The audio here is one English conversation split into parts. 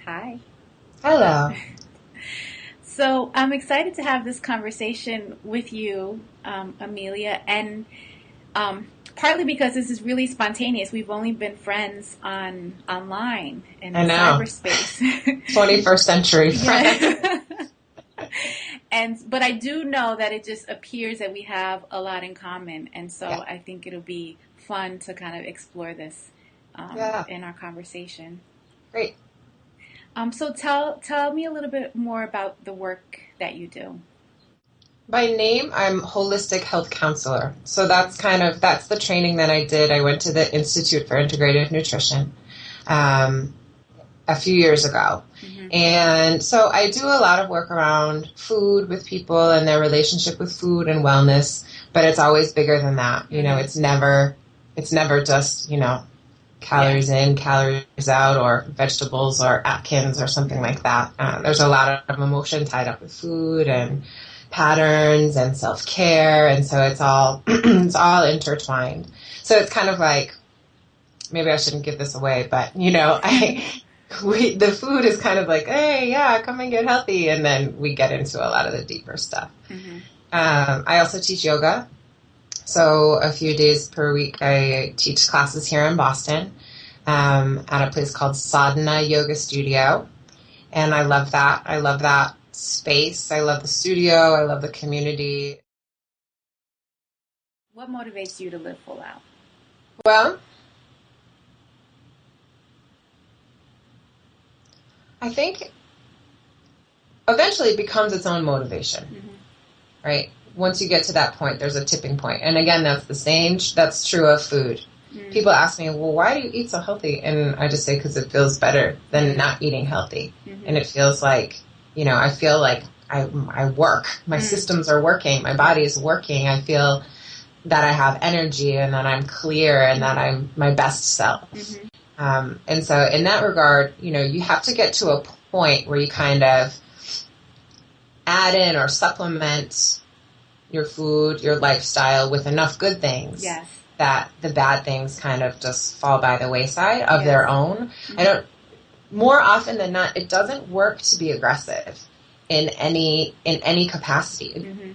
Hi. Hello. So I'm excited to have this conversation with you, Amelia, and um, partly because this is really spontaneous. We've only been friends on online in the I know. cyberspace. 21st century friend. Yeah. But I do know that it just appears that we have a lot in common, and so Yeah. I think it'll be fun to kind of explore this Yeah. in our conversation. Great. So tell me a little bit more about the work that you do. By name, I'm holistic health counselor. So that's the training that I did. I went to the Institute for Integrative Nutrition um, a few years ago. Hmm. And so I do a lot of work around food with people and their relationship with food and wellness, but it's always bigger than that. Hmm. It's never just, Yeah. calories in, calories out, or vegetables or Atkins or something like that. There's a lot of emotion tied up with food and patterns and self-care, and so it's all it's all intertwined. So it's kind of like, maybe I shouldn't give this away, but the food is kind of like, hey, yeah, come and get healthy, and then we get into a lot of the deeper stuff. Hmm. I also teach yoga. So a few days per week, I teach classes here in Boston at a place called Sadhana Yoga Studio. And I love that. I love that space. I love the studio. I love the community. What motivates you to live full out? Well, I think eventually it becomes its own motivation, Hmm. right? Once you get to that point, there's a tipping point. And again, that's true of food. Hmm. People ask me, well, why do you eat so healthy? And I just say, because it feels better than not eating healthy. Hmm. And it feels like, I feel like I work. My systems are working. My body is working. I feel that I have energy and that I'm clear and that I'm my best self. Hmm. And so in that regard, you have to get to a point where you kind of add in or supplement your food, your lifestyle with enough good things Yes. that the bad things kind of just fall by the wayside of Yes. their own. More often than not, it doesn't work to be aggressive in any capacity. Hmm.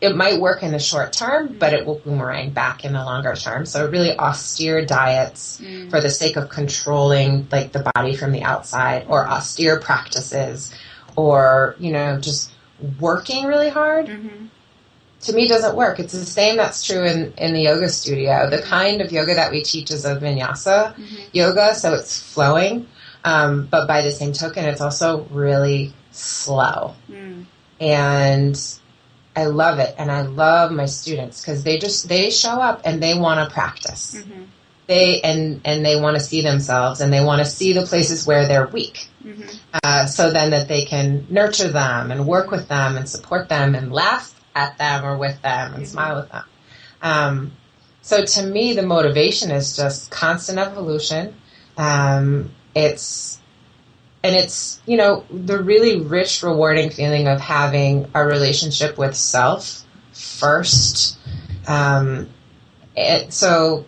It might work in the short term, but it will boomerang back in the longer term. So really austere diets for the sake of controlling like the body from the outside, or austere practices, or, just working really hard. Hmm. To me, doesn't work. It's the same that's true in the yoga studio. The kind of yoga that we teach is a vinyasa yoga, so it's flowing. But by the same token, it's also really slow. And I love it. And I love my students because they show up and they want to practice. Hmm. They want to see themselves, and they want to see the places where they're weak. So then that they can nurture them and work with them and support them and laugh at them or with them and smile with them. So to me, the motivation is just constant evolution. It's the really rich, rewarding feeling of having a relationship with self first. So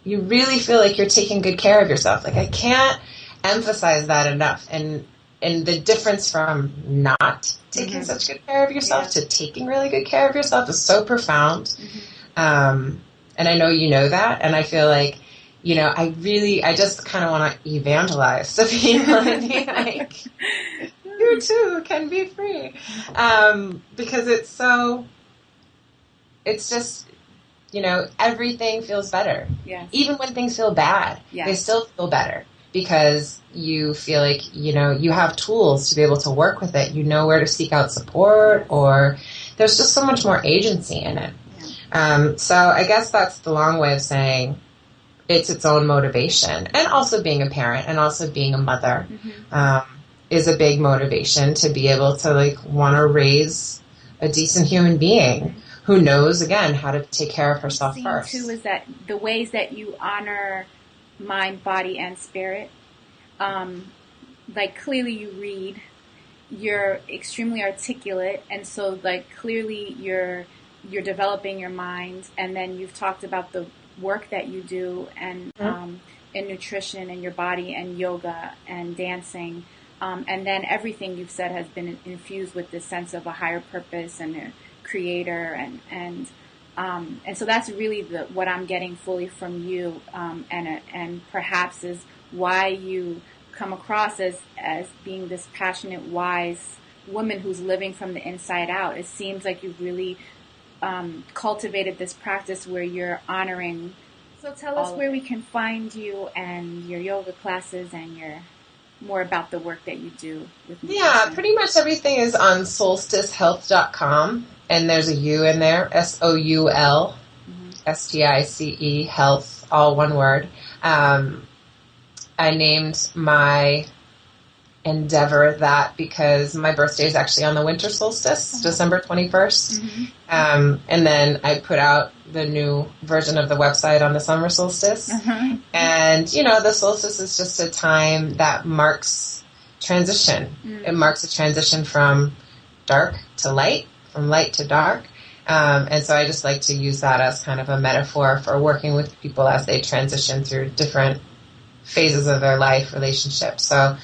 you really feel like you're taking good care of yourself. Like, I can't emphasize that enough. And the difference from not taking such good care of yourself to taking really good care of yourself is so profound. And I know you know that. And I feel like, I just kind of want to evangelize to people and be like, you too can be free. Because it's just, everything feels better. Yes. Even when things feel bad, they still feel better. Because you feel like, you have tools to be able to work with it. You know where to seek out support, or there's just so much more agency in it. Yeah. So I guess that's the long way of saying it's its own motivation. And also being a parent and also being a mother is a big motivation to be able to want to raise a decent human being who knows, again, how to take care of herself first. Too, is that the ways that you honor mind, body, and spirit. Clearly you read, you're extremely articulate, and so clearly you're developing your mind, and then you've talked about the work that you do, and in nutrition and your body and yoga and dancing. And then everything you've said has been infused with this sense of a higher purpose and a creator. And so that's really what I'm getting fully from you. And perhaps is why you come across as being this passionate, wise woman who's living from the inside out. It seems like you've really cultivated this practice where you're honoring. So tell us where we can find you and your yoga classes and more about the work that you do with nutrition. Yeah, pretty much everything is on solsticehealth.com, and there's a U in there, SOUL, STICE, health, all one word. I named my endeavor that because my birthday is actually on the winter solstice, December 21st. And then I put out the new version of the website on the summer solstice. And, the solstice is just a time that marks transition. It marks a transition from dark to light, from light to dark. And so I just like to use that as kind of a metaphor for working with people as they transition through different phases of their life, relationships. So,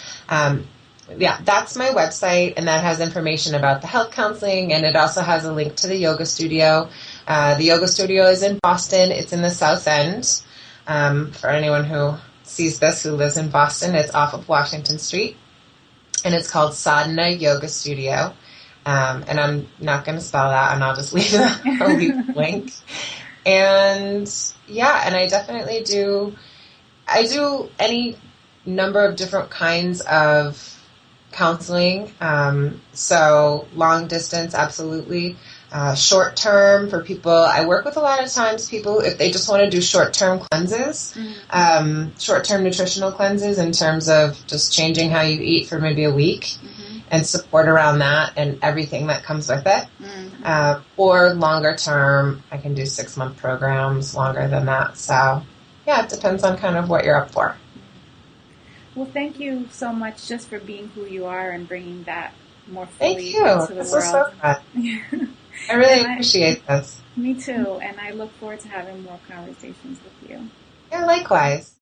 that's my website, and that has information about the health counseling, and it also has a link to the yoga studio. The yoga studio is in Boston. It's in the South End. For anyone who sees this who lives in Boston, it's off of Washington Street, and it's called Sadhana Yoga Studio. And I'm not going to spell that, and I'll just leave the link. And I definitely do. I do any number of different kinds of counseling. So long distance, absolutely. Short term for people. I work with a lot of times people, if they just want to do short term cleanses, short term nutritional cleanses in terms of just changing how you eat for maybe a week and support around that and everything that comes with it. Or longer term, I can do 6-month programs, longer than that. So it depends on kind of what you're up for. Well, thank you so much just for being who you are and bringing that more fully into the world. This was so fun. I really appreciate this. Me too, and I look forward to having more conversations with you. Yeah, likewise.